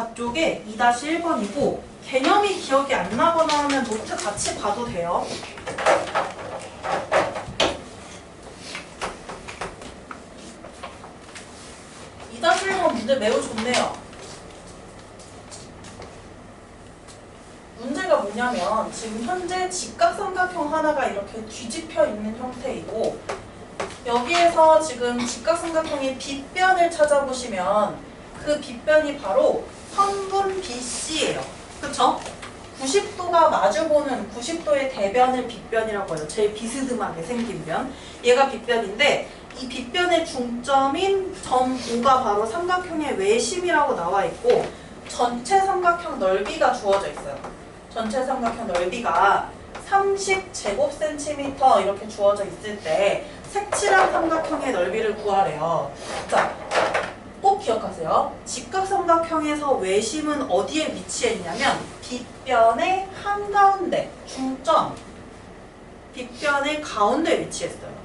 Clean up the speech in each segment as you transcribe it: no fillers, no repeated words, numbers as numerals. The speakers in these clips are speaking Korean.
24쪽에 2-1번이고 개념이 기억이 안 나거나 하면 노트 같이 봐도 돼요. 문제 매우 좋네요. 문제가 뭐냐면 지금 현재 직각삼각형 하나가 이렇게 뒤집혀 있는 형태이고 여기에서 지금 직각삼각형의 빗변을 찾아보시면 그 빗변이 바로 선분 BC예요. 그쵸? 90도가 마주보는 90도의 대변을 빗변이라고 해요. 제일 비스듬하게 생긴 변. 얘가 빗변인데 이 빗변의 중점인 점 O가 바로 삼각형의 외심이라고 나와 있고 전체 삼각형 넓이가 주어져 있어요. 전체 삼각형 넓이가 30제곱센티미터 이렇게 주어져 있을 때 색칠한 삼각형의 넓이를 구하래요. 자, 꼭 기억하세요. 직각삼각형에서 외심은 어디에 위치해 있냐면 빗변의 한가운데, 중점, 빗변의 가운데 위치했어요.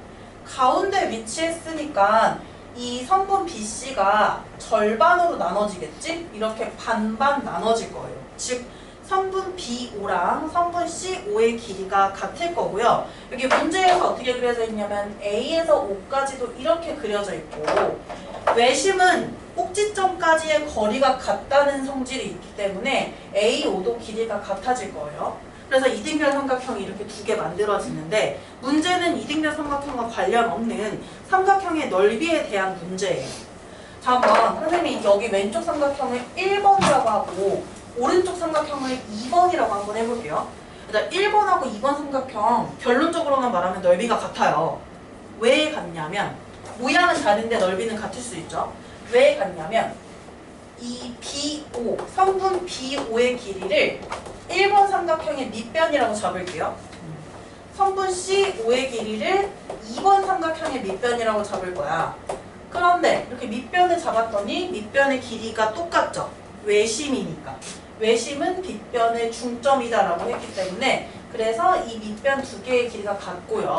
가운데 위치했으니까 이 선분 BC가 절반으로 나눠지겠지? 이렇게 반반 나눠질 거예요. 즉 선분 BO랑 선분 CO의 길이가 같을 거고요. 여기 문제에서 어떻게 그려져 있냐면 A에서 O까지도 이렇게 그려져 있고 외심은 꼭지점까지의 거리가 같다는 성질이 있기 때문에 A, O도 길이가 같아질 거예요. 그래서 이등변 삼각형이 이렇게 두 개 만들어지는데 문제는 이등변 삼각형과 관련 없는 삼각형의 넓이에 대한 문제예요. 자, 한번 선생님이 여기 왼쪽 삼각형을 1번이라고 하고 오른쪽 삼각형을 2번이라고 한번 해볼게요. 일단 1번하고 2번 삼각형 결론적으로만 말하면 넓이가 같아요. 왜 같냐면 모양은 다른데 넓이는 같을 수 있죠. 왜 같냐면 이 BO, 성분 BO의 길이를 1번 삼각형의 밑변이라고 잡을게요. 성분 CO의 길이를 2번 삼각형의 밑변이라고 잡을 거야. 그런데 이렇게 밑변을 잡았더니 밑변의 길이가 똑같죠. 외심이니까. 외심은 빗변의 중점이다라고 했기 때문에 그래서 이 밑변 두 개의 길이가 같고요.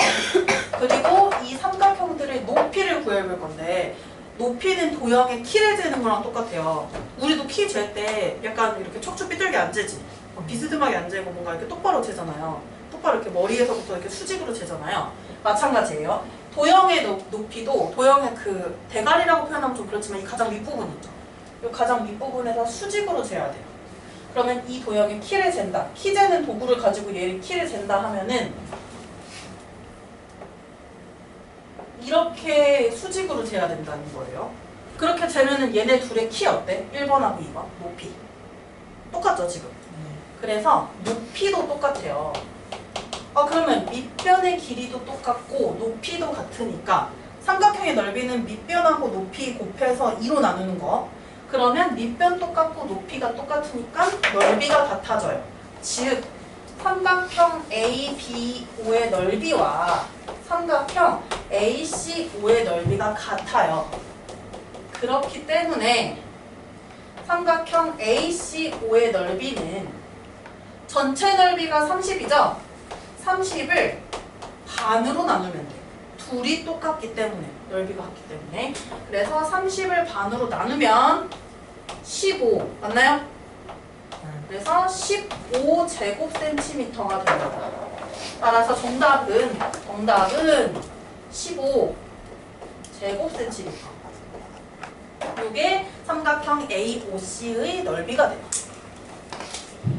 그리고 이 삼각형들의 높이를 구해볼 건데 높이는 도형의 키를 재는 거랑 똑같아요. 우리도 키 잴 때 약간 이렇게 척추 삐뚤게 안 재지. 비스듬하게 안 재고 뭔가 이렇게 똑바로 재잖아요. 똑바로 이렇게 머리에서부터 이렇게 수직으로 재잖아요. 마찬가지예요. 도형의 높이도 도형의 그 대가리라고 표현하면 좀 그렇지만 이 가장 윗부분 있죠. 이 가장 윗부분에서 수직으로 재야 돼요. 그러면 이 도형의 키를 잰다. 키 재는 도구를 가지고 얘를 키를 잰다 하면은 이렇게 수직으로 재야 된다는 거예요. 그렇게 재면은 얘네 둘의 키 어때? 1번하고 2번 높이 똑같죠 지금. 그래서 높이도 똑같아요. 그러면 밑변의 길이도 똑같고 높이도 같으니까 삼각형의 넓이는 밑변하고 높이 곱해서 2로 나누는 거. 그러면 밑변 똑같고 높이가 똑같으니까 넓이가 같아져요. 즉 삼각형 ABO의 넓이와 삼각형 ACO의 넓이가 같아요. 그렇기 때문에 삼각형 ACO의 넓이는 전체 넓이가 30이죠? 30을 반으로 나누면 돼요. 둘이 똑같기 때문에, 넓이가 같기 때문에. 그래서 30을 반으로 나누면 15, 맞나요? 그래서 15제곱센티미터가 됩니다. 따라서 정답은 15제곱센티미터. 이게 삼각형 AOC의 넓이가 돼요.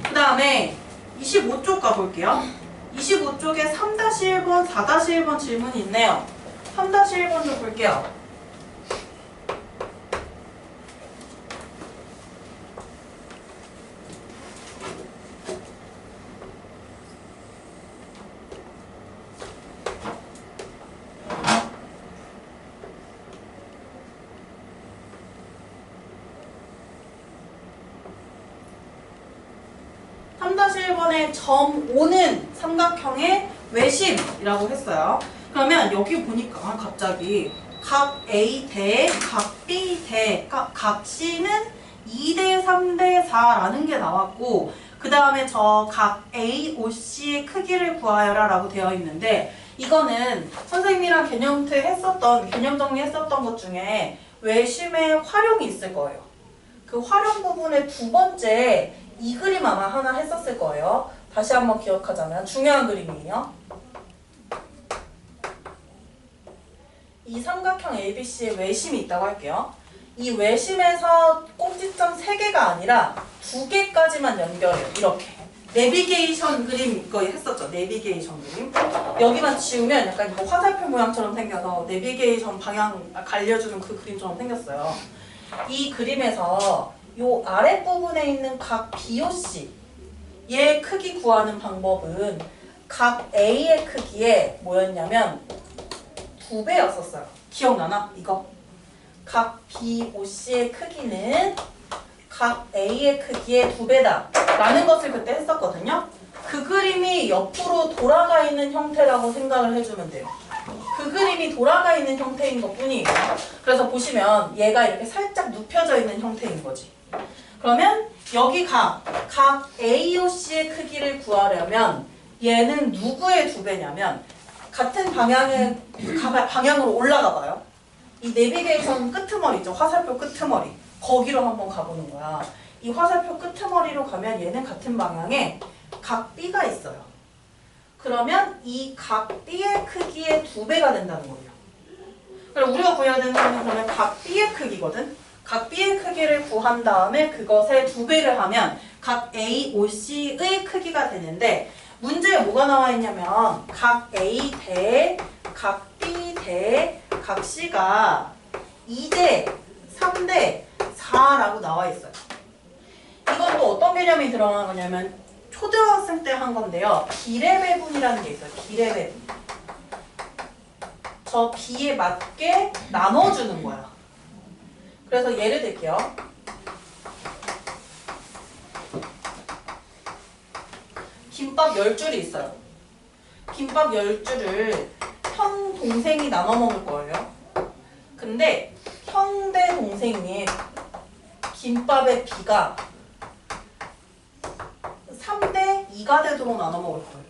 그 다음에 25쪽 가볼게요. 25쪽에 3-1번, 4-1번 질문이 있네요. 3-1번 좀 볼게요. 점 O는 삼각형의 외심이라고 했어요. 그러면 여기 보니까 갑자기 각 A 대 각 B 대 각 C는 2대 3대 4라는 게 나왔고 그 다음에 저 각 A, O, C의 크기를 구하여라 라고 되어 있는데 이거는 선생님이랑 개념 정리했었던 것 중에 외심의 활용이 있을 거예요. 그 활용 부분의 두 번째 이 그림 아마 하나 했었을 거예요. 다시 한번 기억하자면 중요한 그림이에요. 이 삼각형 ABC에 외심이 있다고 할게요. 이 외심에서 꼭지점 3개가 아니라 2개까지만 연결해요. 이렇게. 내비게이션 그림 이거 했었죠. 내비게이션 그림. 여기만 지우면 약간 이거 화살표 모양처럼 생겨서 내비게이션 방향 알려주는 그 그림처럼 생겼어요. 이 그림에서 요 아랫부분에 있는 각 BOC 얘 크기 구하는 방법은 각 A의 크기에 뭐였냐면 2배였었어요. 기억나나? 이거. 각 BOC의 크기는 각 A의 크기의 2배다 라는 것을 그때 했었거든요. 그 그림이 옆으로 돌아가 있는 형태라고 생각을 해주면 돼요. 그 그림이 돌아가 있는 형태인 것 뿐이에요. 그래서 보시면 얘가 이렇게 살짝 눕혀져 있는 형태인 거지. 그러면 여기 각 AOC의 크기를 구하려면 얘는 누구의 2배냐면 같은 방향으로 올라가 봐요. 이 내비게이션 끄트머리죠. 화살표 끄트머리. 거기로 한번 가보는 거야. 이 화살표 끄트머리로 가면 얘는 같은 방향에 각 B가 있어요. 그러면 이 각 B의 크기의 2배가 된다는 거예요. 그럼 우리가 구해야 되는 거는 그러면 각 B의 크기거든. 각 B의 크기를 구한 다음에 그것에 2배를 하면 각 A, O, C의 크기가 되는데 문제에 뭐가 나와 있냐면 각 A 대 각 B 대 각 C가 2대 3대 4라고 나와 있어요. 이건 또 어떤 개념이 들어간 거냐면 초등학생 때 한 건데요. 비례배분이라는 게 있어요. 비례배분. 저 B에 맞게 나눠주는 거야. 그래서 예를 들게요. 김밥 10줄이 있어요. 김밥 10줄을 형, 동생이 나눠 먹을 거예요. 근데 형 대 동생이 김밥의 비가 3대 2가 되도록 나눠 먹을 거예요.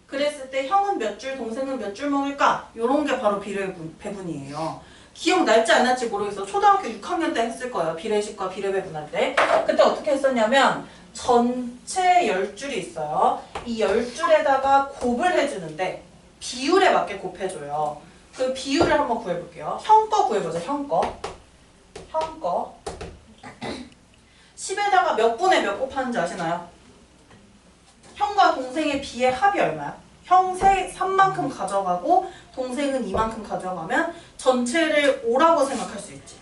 그랬을 때 형은 몇 줄, 동생은 몇 줄 먹을까? 이런 게 바로 비례배분이에요. 기억날지 안 날지 모르겠어. 초등학교 6학년 때 했을 거예요. 비례식과 비례배분할 때. 그때 어떻게 했었냐면 전체 10줄이 있어요. 이 10줄에다가 곱을 해주는데 비율에 맞게 곱해줘요. 그 비율을 한번 구해볼게요. 형 거 구해보자. 형 거. 10에다가 몇 분의 몇 곱하는지 아시나요? 형과 동생의 비의 합이 얼마야? 형 3만큼 가져가고 동생은 2만큼 가져가면 전체를 5라고 생각할 수 있지.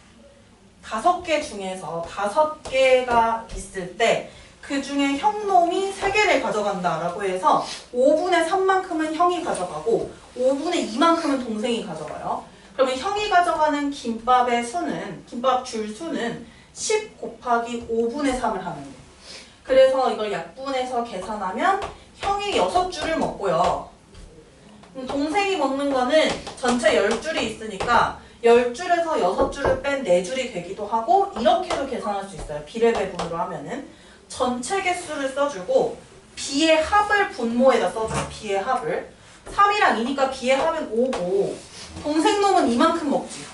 5개 중에서 5개가 있을 때 그 중에 형놈이 3개를 가져간다라고 해서 5분의 3만큼은 형이 가져가고 5분의 2만큼은 동생이 가져가요. 그러면 형이 가져가는 김밥의 수는, 김밥 줄 수는 10 곱하기 5분의 3을 하는 거예요. 그래서 이걸 약분해서 계산하면 형이 6줄을 먹고요. 동생이 먹는 거는 전체 10줄이 있으니까 10줄에서 6줄을 뺀 4줄이 되기도 하고 이렇게도 계산할 수 있어요. 비례배분으로 하면은 전체 개수를 써주고 B의 합을 분모에다 써줘요. B의 합을 3이랑 2니까 B의 합은 5고 동생 놈은 이만큼 먹지.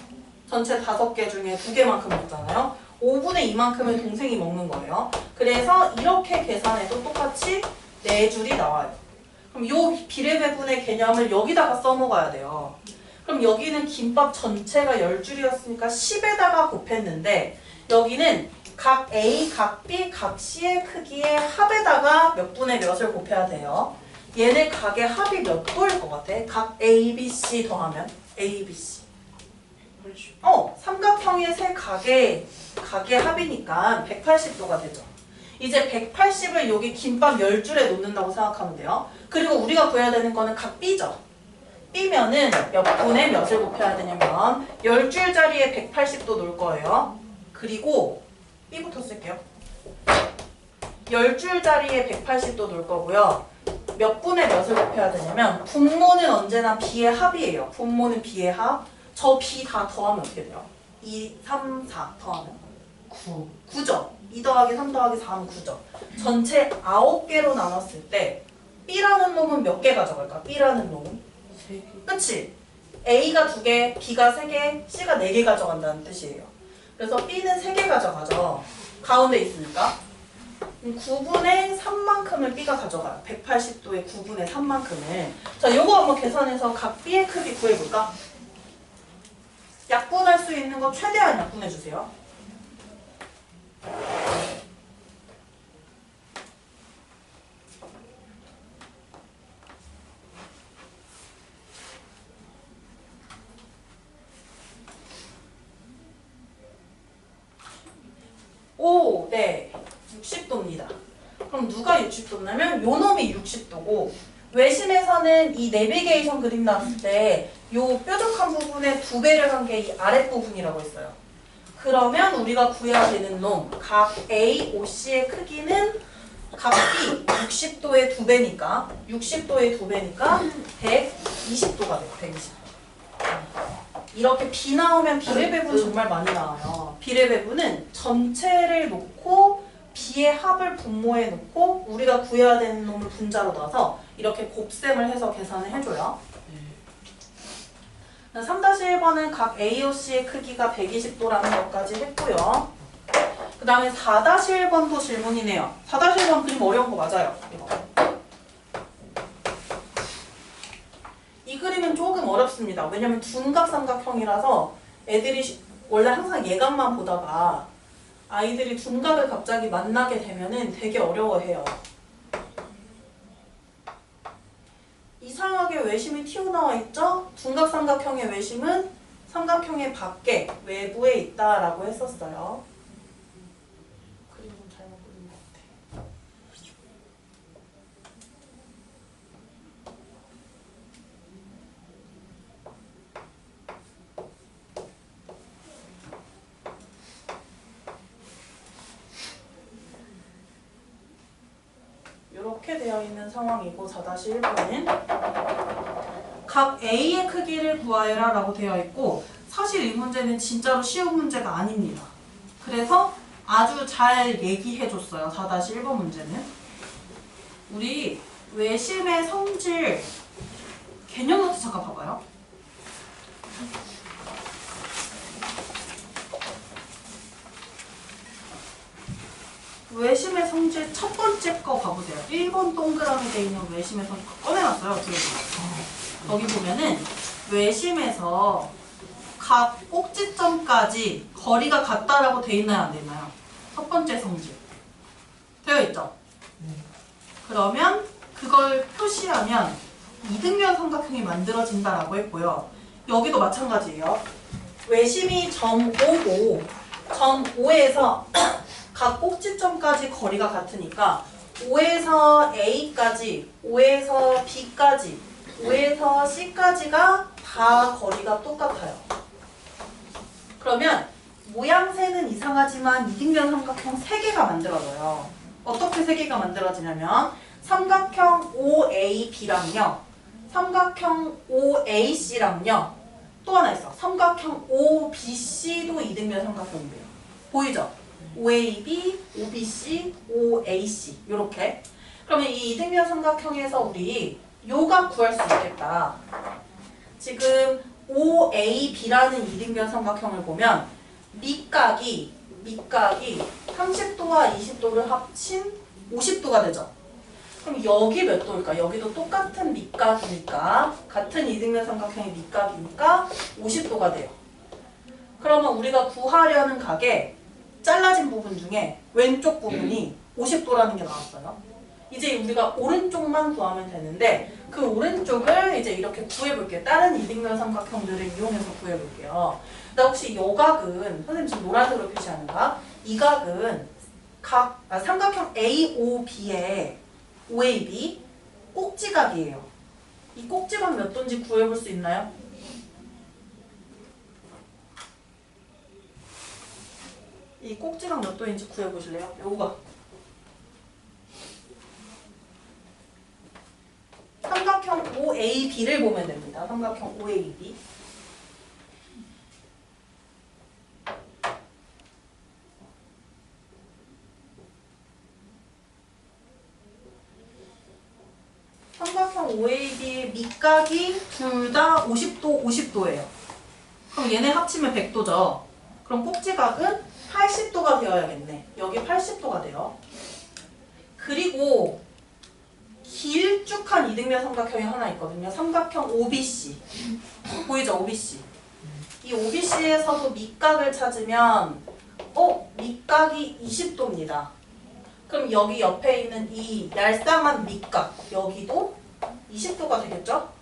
전체 5개 중에 2개만큼 먹잖아요. 5분의 2만큼은 동생이 먹는 거예요. 그래서 이렇게 계산해도 똑같이 4줄이 나와요. 그럼 이 비례배분의 개념을 여기다가 써먹어야 돼요. 그럼 여기는 김밥 전체가 10줄이었으니까 10에다가 곱했는데 여기는 각 A, 각 B, 각 C의 크기의 합에다가 몇 분의 몇을 곱해야 돼요. 얘네 각의 합이 몇 도일 것 같아? 각 A, B, C 더하면 A, B, C. 삼각형의 세 각의 합이니까 180도가 되죠. 이제 180을 여기 김밥 10줄에 놓는다고 생각하면 돼요. 그리고 우리가 구해야 되는 거는 각 B죠. B면은 몇 분의 몇을 곱해야 되냐면 10줄짜리에 180도 놓을 거예요. 그리고 B부터 쓸게요. 10줄짜리에 180도 놓을 거고요. 몇 분의 몇을 곱해야 되냐면 분모는 언제나 B의 합이에요. 분모는 B의 합. 저 B 다 더하면 어떻게 돼요? 2, 3, 4 더하면 9죠. 2 더하기 3 더하기 4 하면 9죠. 전체 9개로 나눴을 때 B라는 놈은 몇 개 가져갈까? B라는 놈은? 3개. 그치? A가 2개, B가 3개, C가 4개 가져간다는 뜻이에요. 그래서 B는 3개 가져가죠. 가운데 있으니까. 9분의 3만큼을 B가 가져가요. 180도의 9분의 3만큼을. 자, 요거 한번 계산해서 각 B의 크기 구해볼까? 약분할 수 있는 거 최대한 약분해주세요. 오, 네. 60도입니다. 그럼 누가 60도냐면 요 놈이 60도고 외심에서는 이 내비게이션 그림 나왔을 때 요 뾰족한 부분의 2배를 한 게 이 아랫부분이라고 했어요. 그러면 우리가 구해야 되는 놈, 각 A, OC의 크기는 각 B 60도의 2배니까 60도의 2배니까 120도가 돼요. 120. 이렇게 B 나오면 비례 배분 정말 많이 나와요. 비례 배분은 전체를 놓고 B의 합을 분모해 놓고 우리가 구해야 되는 놈을 분자로 넣어서 이렇게 곱셈을 해서 계산을 해줘요. 3-1번은 각 AOC의 크기가 120도라는 것까지 했고요. 그 다음에 4-1번도 질문이네요. 4-1번 그림 어려운 거 맞아요. 이거. 이 그림은 조금 어렵습니다. 왜냐면 둔각삼각형이라서 애들이 원래 항상 예각만 보다가 아이들이 둔각을 갑자기 만나게 되면은 되게 어려워해요. 이상하게 외심이 튀어나와 있죠? 둔각삼각형의 외심은 삼각형의 밖에, 외부에 있다라고 했었어요. 그림은 잘못 그린 것 같아. 이렇게 되어 있는 상황이고 4-1번은 각 A의 크기를 구하여라 라고 되어 있고 사실 이 문제는 진짜로 쉬운 문제가 아닙니다. 그래서 아주 잘 얘기해 줬어요. 4-1번 문제는. 우리 외심의 성질 개념 노트 잠깐 봐봐요. 외심의 성질 첫 번째 거 봐보세요. 1번 동그라미 되어 있는 외심의 성질 꺼내놨어요. 거기 보면은 외심에서 각 꼭지점까지 거리가 같다라고 되어 있나요? 안 되어 있나요? 첫 번째 성질. 되어 있죠? 그러면 그걸 표시하면 이등변 삼각형이 만들어진다라고 했고요. 여기도 마찬가지예요. 외심이 점 5고 점 5에서 각 꼭지점까지 거리가 같으니까 5에서 A까지, 5에서 B까지, 5에서 C까지가 다 거리가 똑같아요. 그러면 모양새는 이상하지만 이등변 삼각형 3개가 만들어져요. 어떻게 3개가 만들어지냐면 삼각형 OAB랑요, 삼각형 OAC랑요, 또 하나 있어. 삼각형 OBC도 이등변 삼각형이에요. 보이죠? OAB, OBC, OAC 이렇게. 그러면 이 이등변 삼각형에서 우리 요가 구할 수 있겠다. 지금 OAB라는 이등변 삼각형을 보면 밑각이 30도와 20도를 합친 50도가 되죠. 그럼 여기 몇 도일까? 여기도 똑같은 밑각이니까 같은 이등변 삼각형의 밑각이니까 50도가 돼요. 그러면 우리가 구하려는 각에 잘라진 부분 중에 왼쪽 부분이 50도라는 게 나왔어요. 이제 우리가 오른쪽만 구하면 되는데 그 오른쪽을 이제 이렇게 구해볼게요. 다른 이등변 삼각형들을 이용해서 구해볼게요. 나 혹시 요 각은 선생님 지금 노란색으로 표시하는 각? 이 각은 삼각형 AOB의 OAB 꼭지각이에요. 이 꼭지각 몇 도인지 구해볼 수 있나요? 이 꼭지각 몇 도인지 구해보실래요? 요거 삼각형 OAB를 보면 됩니다. 삼각형 OAB. 삼각형 OAB의 밑각이 둘 다 50도, 50도예요. 그럼 얘네 합치면 100도죠. 그럼 꼭지각은 80도가 되어야겠네. 여기 80도가 돼요. 그리고 길쭉한 이등변 삼각형이 하나 있거든요. 삼각형 OBC. 보이죠? OBC. 이 OBC에서도 밑각을 찾으면 밑각이 20도입니다. 그럼 여기 옆에 있는 이 얄쌍한 밑각, 여기도 20도가 되겠죠?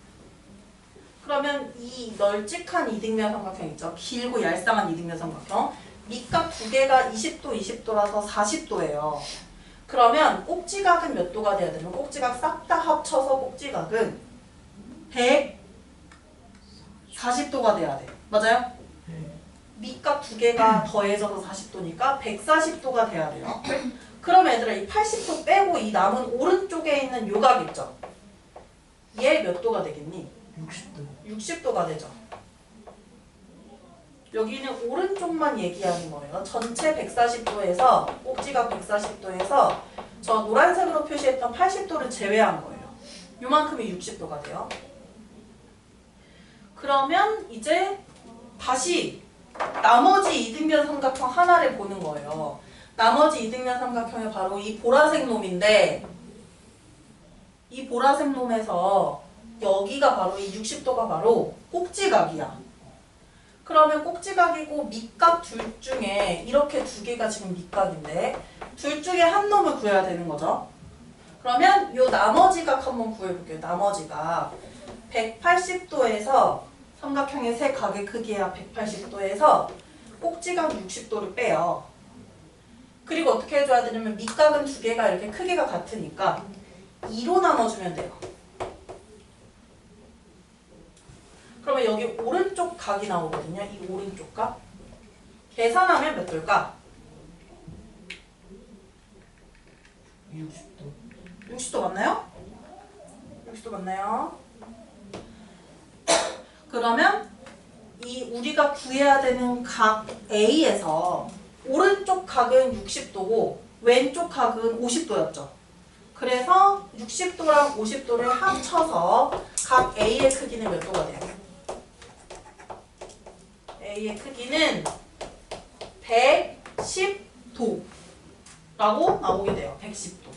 그러면 이 널찍한 이등변 삼각형 있죠? 길고 얄쌍한 이등변 삼각형. 밑각 두 개가 20도, 20도라서 40도예요. 그러면 꼭지각은 몇 도가 돼야 되면 꼭지각 싹 다 합쳐서 꼭지각은 140도가 돼야 돼. 맞아요? 밑각 두 개가 더해져서 40도니까 140도가 돼야 돼요. 그럼 얘들아 이 80도 빼고 이 남은 오른쪽에 있는 요각 있죠? 얘 몇 도가 되겠니? 60도가 되죠. 여기는 오른쪽만 얘기하는 거예요. 전체 140도에서 꼭지각 140도에서 저 노란색으로 표시했던 80도를 제외한 거예요. 요만큼이 60도가 돼요. 그러면 이제 다시 나머지 이등변 삼각형 하나를 보는 거예요. 나머지 이등변 삼각형이 바로 이 보라색 놈인데 이 보라색 놈에서 여기가 바로 이 60도가 바로 꼭지각이야. 그러면 꼭지각이고 밑각 둘 중에 이렇게 두 개가 지금 밑각인데 둘 중에 한 놈을 구해야 되는 거죠. 그러면 요 나머지 각 한번 구해볼게요. 나머지 각 180도에서 삼각형의 세 각의 크기야 180도에서 꼭지각 60도를 빼요. 그리고 어떻게 해줘야 되냐면 밑각은 두 개가 이렇게 크기가 같으니까 2로 나눠주면 돼요. 그러면 여기 오른쪽 각이 나오거든요. 이 오른쪽 각. 계산하면 몇 도일까? 60도. 60도 맞나요? 60도 맞나요? 그러면 이 우리가 구해야 되는 각 A에서 오른쪽 각은 60도고 왼쪽 각은 50도였죠. 그래서 60도랑 50도를 합쳐서 각 A의 크기는 몇 도가 돼요? A의 크기는 110도라고 나오게 돼요. 110도.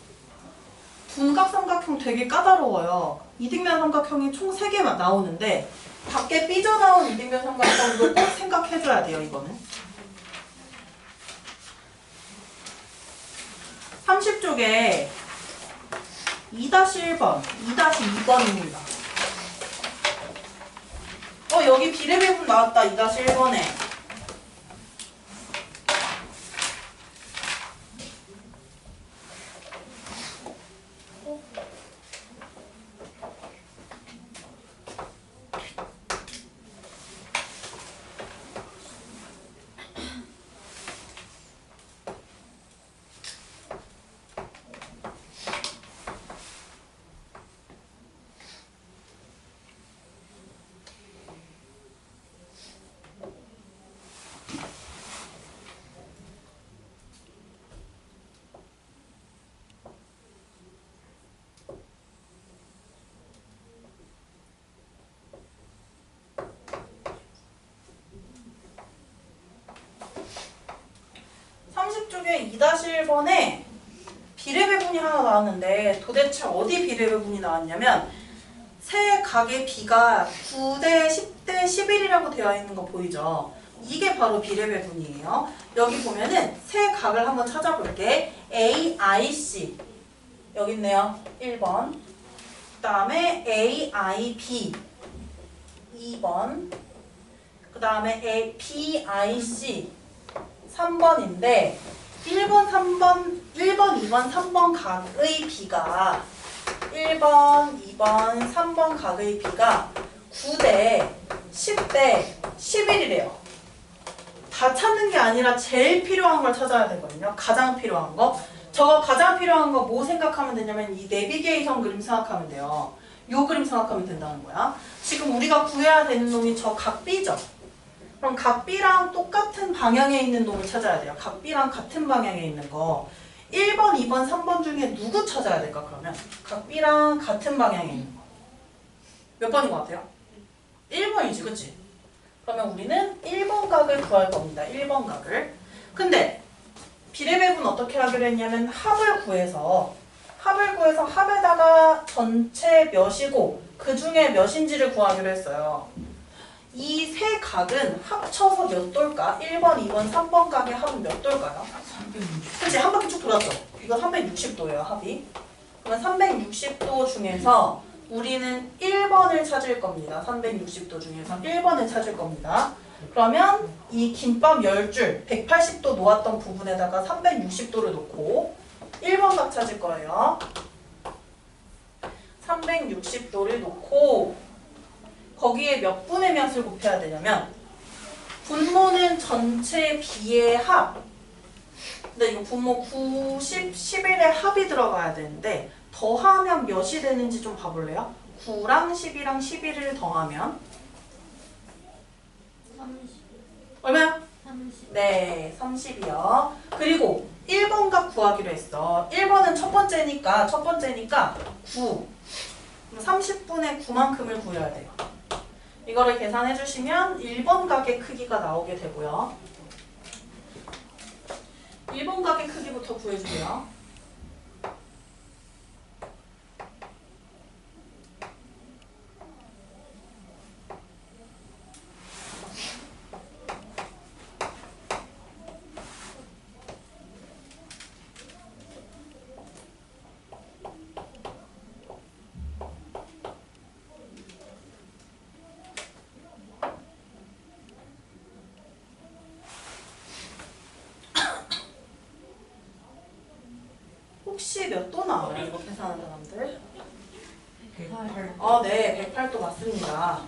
둔각삼각형 되게 까다로워요. 이등변 삼각형이 총 3개만 나오는데 밖에 삐져나온 이등변 삼각형도 꼭 생각해줘야 돼요. 이거는 30쪽에 2-1번, 2-2번입니다. 여기 비례배분 나왔다. 2-1번에. 쪽에 2-1번에 비례배분이 하나 나왔는데 도대체 어디 비례배분이 나왔냐면 세 각의 비가 9대 10대 11이라고 되어 있는 거 보이죠? 이게 바로 비례배분이에요. 여기 보면은 세 각을 한번 찾아볼게. A, I, C 여기 있네요. 1번. 그 다음에 A, I, B 2번. 그 다음에 A, P, I, C 3번인데 1번, 3번, 1번, 2번, 3번 각의 비가 1번, 2번, 3번 각의 비가 9대 10대 11이래요. 다 찾는 게 아니라 제일 필요한 걸 찾아야 되거든요. 가장 필요한 거. 저거 가장 필요한 거 뭐 생각하면 되냐면 이 내비게이션 그림 생각하면 돼요. 요 그림 생각하면 된다는 거야. 지금 우리가 구해야 되는 놈이 저 각 B죠. 그럼 각 B랑 똑같은 방향에 있는 놈을 찾아야 돼요. 각 B랑 같은 방향에 있는 거. 1번, 2번, 3번 중에 누구 찾아야 될까 그러면? 각 B랑 같은 방향에 있는 거. 몇 번인 것 같아요? 1번이지, 그치? 그러면 우리는 1번 각을 구할 겁니다. 1번 각을. 근데 비례배분 어떻게 하기로 했냐면 합을 구해서 합에다가 전체 몇이고 그 중에 몇인지를 구하기로 했어요. 이 세 각은 합쳐서 몇 돌까? 1번, 2번, 3번 각의 합은 몇 돌까요? 360. 그치? 한 바퀴 쭉 돌았죠? 이거 360도예요, 합이. 그러면 360도 중에서 우리는 1번을 찾을 겁니다. 360도 중에서 1번을 찾을 겁니다. 그러면 이 김밥 10줄, 180도 놓았던 부분에다가 360도를 놓고 1번 각 찾을 거예요. 360도를 놓고 거기에 몇 분의 몇을 곱해야 되냐면 분모는 전체 B의 합. 근데 이거 분모 90, 11의 합이 들어가야 되는데 더하면 몇이 되는지 좀 봐볼래요? 9랑 10이랑 11을 더하면 30. 얼마야? 30. 네, 30이요. 그리고 1번 각 구하기로 했어. 1번은 첫 번째니까 9. 30분의 9만큼을 구해야 돼요. 이거를 계산해 주시면 1번 각의 크기가 나오게 되고요. 1번 각의 크기부터 구해주세요. 혹시 몇 도 나와요? 이거 계산하는 사람들? 108. 네, 108도 맞습니다.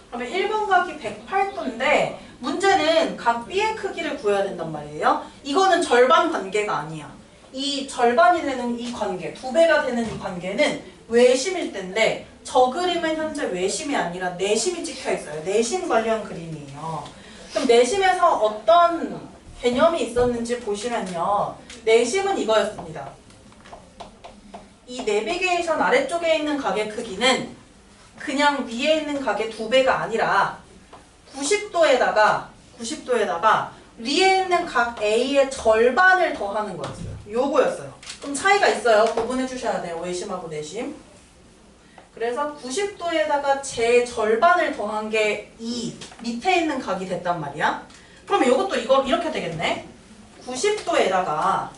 그러면 1번 각이 108도인데 문제는 각 B의 크기를 구해야 된단 말이에요. 이거는 절반 관계가 아니야. 이 절반이 되는 이 관계, 2배가 되는 이 관계는 외심일 텐데 저 그림은 현재 외심이 아니라 내심이 찍혀 있어요. 내심 관련 그림이에요. 그럼 내심에서 어떤 개념이 있었는지 보시면요. 내심은 이거였습니다. 이 내비게이션 아래쪽에 있는 각의 크기는 그냥 위에 있는 각의 2배가 아니라 90도에다가 위에 있는 각 A의 절반을 더하는 거였어요. 요거였어요. 그럼 차이가 있어요. 구분해 주셔야 돼요. 외심하고 내심. 그래서 90도에다가 제 절반을 더한 게 이 밑에 있는 각이 됐단 말이야. 그러면 요것도 이거 이렇게 되겠네. 90도에다가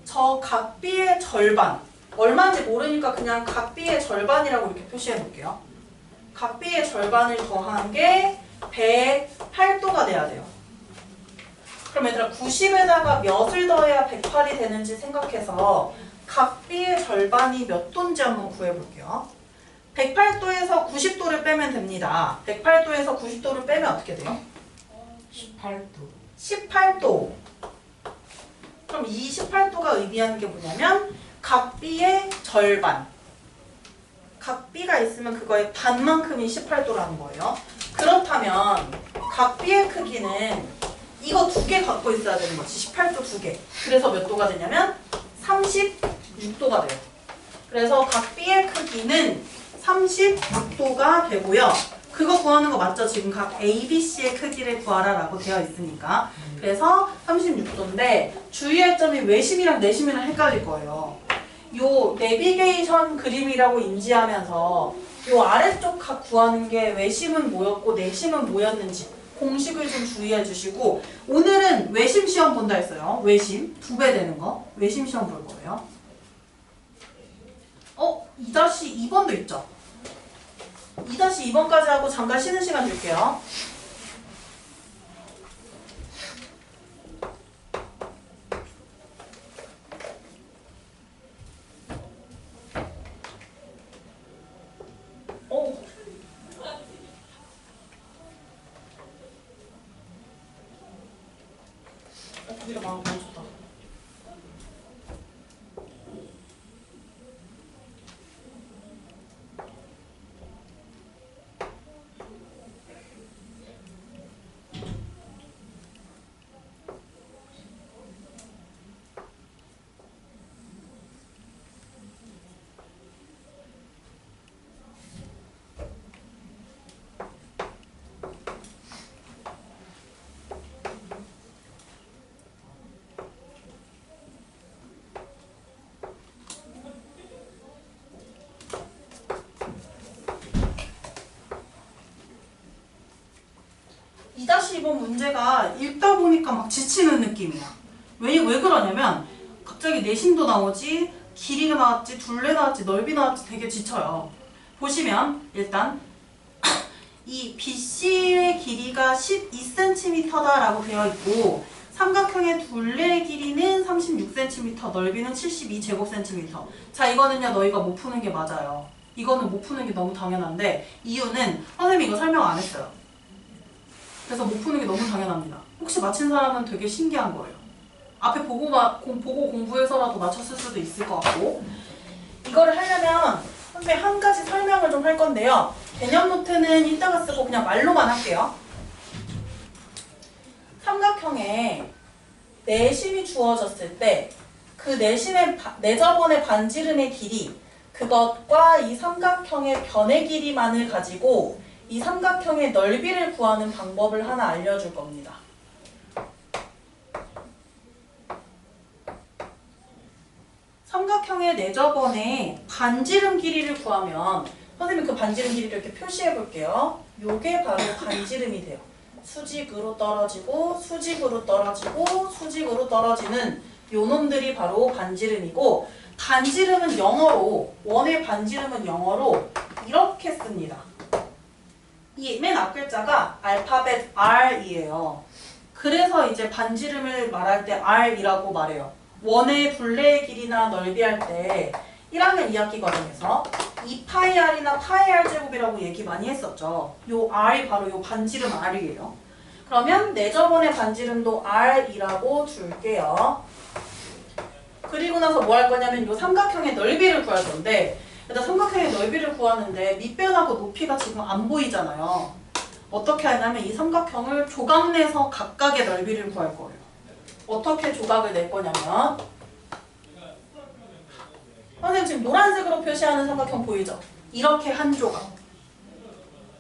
저 각 B의 절반, 얼마인지 모르니까 그냥 각 B의 절반이라고 이렇게 표시해 놓을게요. 각 B의 절반을 더한 게 108도가 돼야 돼요. 그럼 얘들아 90에다가 몇을 더해야 108이 되는지 생각해서 각 B의 절반이 몇 도인지 한번 구해볼게요. 108도에서 90도를 빼면 됩니다. 108도에서 90도를 빼면 어떻게 돼요? 18도. 18도. 그럼 이 18도가 의미하는 게 뭐냐면 각 B의 절반. 각 B가 있으면 그거의 반만큼이 18도라는 거예요. 그렇다면 각 B의 크기는 이거 2개 갖고 있어야 되는 거지. 18도 2개. 그래서 몇 도가 되냐면 36도가 돼요. 그래서 각 B의 크기는 36도가 되고요. 그거 구하는 거 맞죠? 지금 각 A, B, C의 크기를 구하라 라고 되어 있으니까. 그래서 36도인데 주의할 점이 외심이랑 내심이랑 헷갈릴 거예요. 요 내비게이션 그림이라고 인지하면서 요 아래쪽 각 구하는 게 외심은 뭐였고 내심은 뭐였는지 공식을 좀 주의해 주시고 오늘은 외심 시험 본다 했어요. 외심 2배 되는 거 외심 시험 볼 거예요. 2-2번도 있죠? 2-2번까지 하고 잠깐 쉬는 시간 줄게요. 고기가 너무 좋다. 2-2번 문제가 읽다 보니까 막 지치는 느낌이야. 왜 그러냐면 갑자기 내심도 나오지, 길이가 나왔지, 둘레 나왔지, 넓이 나왔지 되게 지쳐요. 보시면 일단 이 BC의 길이가 12cm다라고 되어 있고 삼각형의 둘레의 길이는 36cm, 넓이는 72제곱cm. 자, 이거는요 너희가 못 푸는 게 맞아요. 이거는 못 푸는 게 너무 당연한데 이유는 선생님이 이거 설명 안 했어요. 그래서 못 푸는 게 너무 당연합니다. 혹시 맞힌 사람은 되게 신기한 거예요. 앞에 보고 공부해서라도 맞췄을 수도 있을 것 같고. 이거를 하려면 선생님 한 가지 설명을 좀 할 건데요. 개념 노트는 이따가 쓰고 그냥 말로만 할게요. 삼각형에 내심이 주어졌을 때 그 내접원의 반지름의 길이 그것과 이 삼각형의 변의 길이만을 가지고 이 삼각형의 넓이를 구하는 방법을 하나 알려줄 겁니다. 삼각형의 내접원의 반지름 길이를 구하면 선생님이 그 반지름 길이를 이렇게 표시해 볼게요. 요게 바로 반지름이 돼요. 수직으로 떨어지고 수직으로 떨어지고 수직으로 떨어지는 요 놈들이 바로 반지름이고 반지름은 영어로 원의 반지름은 영어로 이렇게 씁니다. 이 맨 앞글자가 알파벳 R이에요. 그래서 이제 반지름을 말할 때 R이라고 말해요. 원의 둘레의 길이나 넓이 할 때 1학년 2학기 과정에서 2파이R이나 파이R 제곱이라고 얘기 많이 했었죠. 요 R이 바로 요 반지름 R이에요. 그러면 내접원의 반지름도 R이라고 둘게요. 그리고 나서 뭐 할 거냐면 요 삼각형의 넓이를 구할 건데 일단 삼각형의 넓이를 구하는데 밑변하고 높이가 지금 안 보이잖아요. 어떻게 하냐면 이 삼각형을 조각 내서 각각의 넓이를 구할 거예요. 어떻게 조각을 낼 거냐면 선생님 지금 노란색으로 표시하는 삼각형 보이죠? 이렇게 한 조각.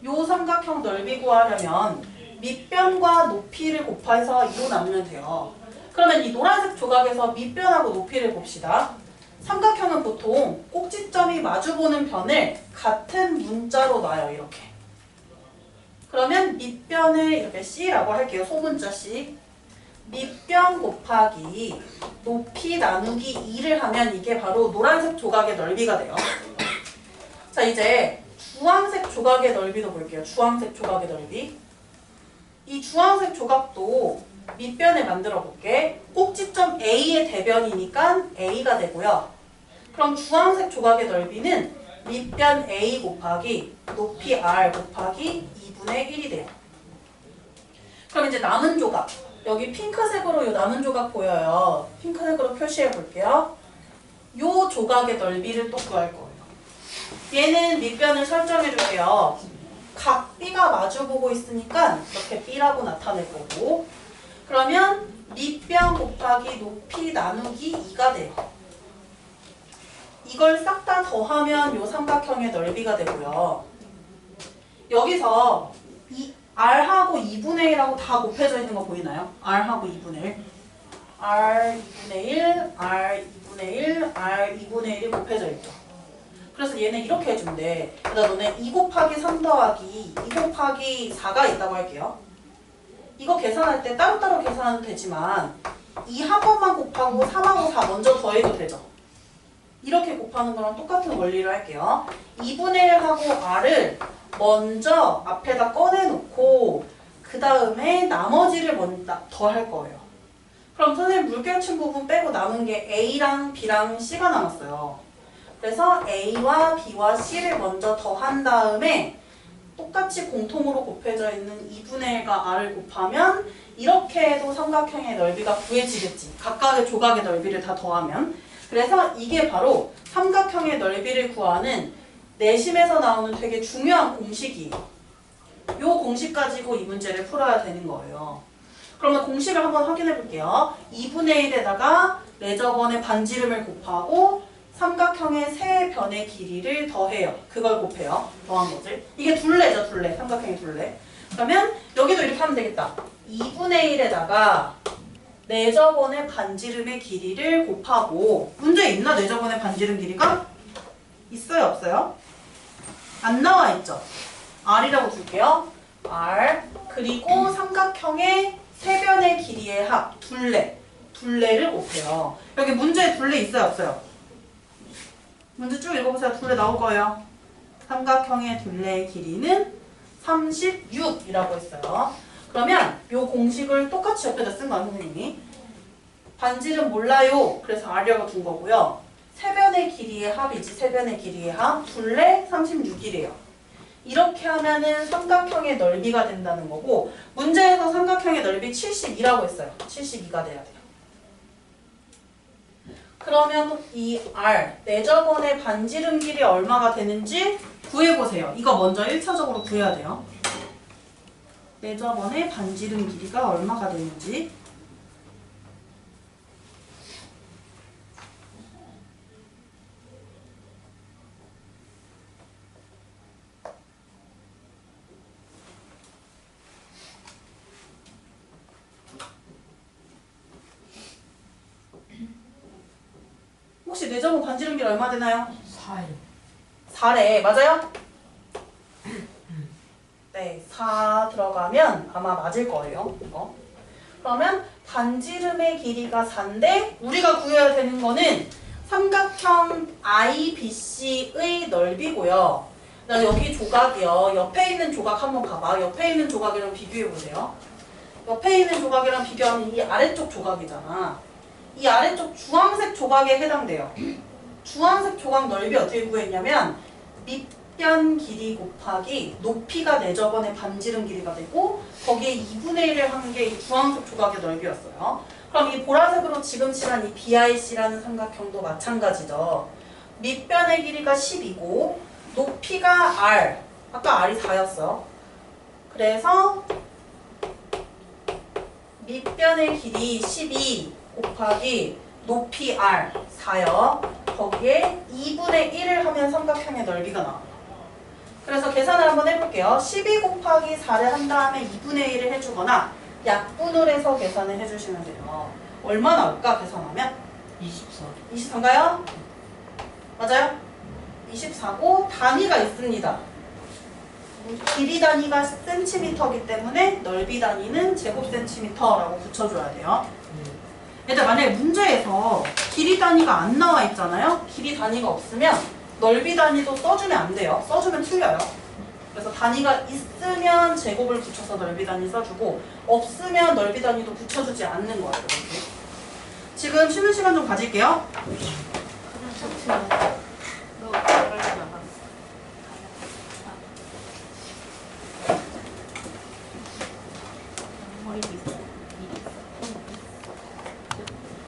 요 삼각형 넓이 구하려면 밑변과 높이를 곱해서 2로 나누면 돼요. 그러면 이 노란색 조각에서 밑변하고 높이를 봅시다. 삼각형은 보통 꼭지점이 마주보는 변을 같은 문자로 놔요. 이렇게. 그러면 밑변을 이렇게 C라고 할게요. 소문자 C. 밑변 곱하기 높이 나누기 2를 하면 이게 바로 노란색 조각의 넓이가 돼요. 자, 이제 주황색 조각의 넓이도 볼게요. 주황색 조각의 넓이. 이 주황색 조각도 밑변을 만들어 볼게. 꼭지점 A의 대변이니까 A가 되고요. 그럼 주황색 조각의 넓이는 밑변 A 곱하기 높이 R 곱하기 2분의 1이 돼요. 그럼 이제 남은 조각. 여기 핑크색으로 요 남은 조각 보여요. 핑크색으로 표시해 볼게요. 요 조각의 넓이를 또 구할 거예요. 얘는 밑변을 설정해 줄게요. 각 B가 마주보고 있으니까 이렇게 B라고 나타낼 거고 그러면 밑변 곱하기 높이 나누기 2가 돼요. 이걸 싹 다 더하면 요 삼각형의 넓이가 되고요. 여기서 이 R하고 2분의 1하고 다 곱해져 있는 거 보이나요? R하고 2분의 1. R 2분의 1, R 2분의 1, R 2분의 1이 곱해져 있죠. 그래서 얘는 이렇게 해주면 돼. 그러니까 너네 2 곱하기 3 더하기 2 곱하기 4가 있다고 할게요. 이거 계산할 때 따로따로 계산해도 되지만 2 한 번만 곱하고 3하고 4 먼저 더해도 되죠. 이렇게 곱하는 거랑 똑같은 원리를 할게요. 2분의 1하고 R을 먼저 앞에다 꺼내놓고 그 다음에 나머지를 먼저 더할 거예요. 그럼 선생님 물결친 부분 빼고 남은 게 A랑 B랑 C가 남았어요. 그래서 A와 B와 C를 먼저 더한 다음에 똑같이 공통으로 곱해져 있는 2분의 1과 R을 곱하면 이렇게 해도 삼각형의 넓이가 구해지겠지. 각각의 조각의 넓이를 다 더하면. 그래서 이게 바로 삼각형의 넓이를 구하는 내심에서 나오는 되게 중요한 공식이에요. 이 공식 가지고 이 문제를 풀어야 되는 거예요. 그러면 공식을 한번 확인해 볼게요. 2분의 1에다가 내접원의 반지름을 곱하고 삼각형의 세 변의 길이를 더해요. 그걸 곱해요. 더한 것을. 이게 둘레죠, 둘레. 삼각형의 둘레. 그러면 여기도 이렇게 하면 되겠다. 2분의 1에다가 내접원의 반지름의 길이를 곱하고 문제 있나? 내접원의 반지름 길이가? 있어요? 없어요? 안 나와 있죠? R이라고 줄게요. R 그리고 삼각형의 세 변의 길이의 합 둘레를 곱해요. 여기 문제에 둘레 있어요 없어요? 문제 쭉 읽어보세요. 둘레 나올 거예요. 삼각형의 둘레의 길이는 36이라고 했어요. 그러면 이 공식을 똑같이 옆에다 쓴 거야 선생님이. 반지름 몰라요. 그래서 R이라고 둔 거고요. 세 변의 길이의 합이지. 세 변의 길이의 합 둘레 36이래요. 이렇게 하면은 삼각형의 넓이가 된다는 거고 문제에서 삼각형의 넓이 72라고 했어요. 72가 돼야 돼요. 그러면 이 R, 내저번의 반지름 길이 얼마가 되는지 구해보세요. 이거 먼저 1차적으로 구해야 돼요. 내저번의 반지름 길이가 얼마가 되는지. 혹시 내저번 반지름 길이 얼마 되나요? 4요. 4래. 맞아요? 네, 4 들어가면 아마 맞을 거예요. 이거. 그러면 반지름의 길이가 4인데 우리가 구해야 되는 거는 삼각형 IBC의 넓이고요. 그다음에 여기 조각이요. 옆에 있는 조각 한번 봐봐. 옆에 있는 조각이랑 비교해 보세요. 옆에 있는 조각이랑 비교하면 이 아래쪽 조각이잖아. 이 아래쪽 주황색 조각에 해당돼요. 주황색 조각 넓이 어떻게 구했냐면 밑변 길이 곱하기 높이가 내저번의 반지름 길이가 되고 거기에 2분의 1을 한 게 주황색 조각의 넓이였어요. 그럼 이 보라색으로 지금 칠한 이 BIC라는 삼각형도 마찬가지죠. 밑변의 길이가 10이고 높이가 R, 아까 R이 4였어요. 그래서 밑변의 길이 12 곱하기 높이 R 4요. 거기에 2분의 1을 하면 삼각형의 넓이가 나와요. 그래서 계산을 한번 해볼게요. 12 곱하기 4를 한 다음에 2분의 1을 해주거나 약분을 해서 계산을 해주시면 돼요. 얼마 나올까 계산하면? 24. 24인가요? 맞아요? 24고 단위가 있습니다. 길이 단위가 센티미터이기 때문에 넓이 단위는 제곱센티미터라고 붙여줘야 돼요. 일단 만약에 문제에서 길이 단위가 안 나와 있잖아요. 길이 단위가 없으면 넓이 단위도 써주면 안 돼요. 써주면 틀려요. 그래서 단위가 있으면 제곱을 붙여서 넓이 단위 써주고 없으면 넓이 단위도 붙여주지 않는 거예요. 이렇게. 지금 쉬는 시간 좀 가질게요. 머리도 있어.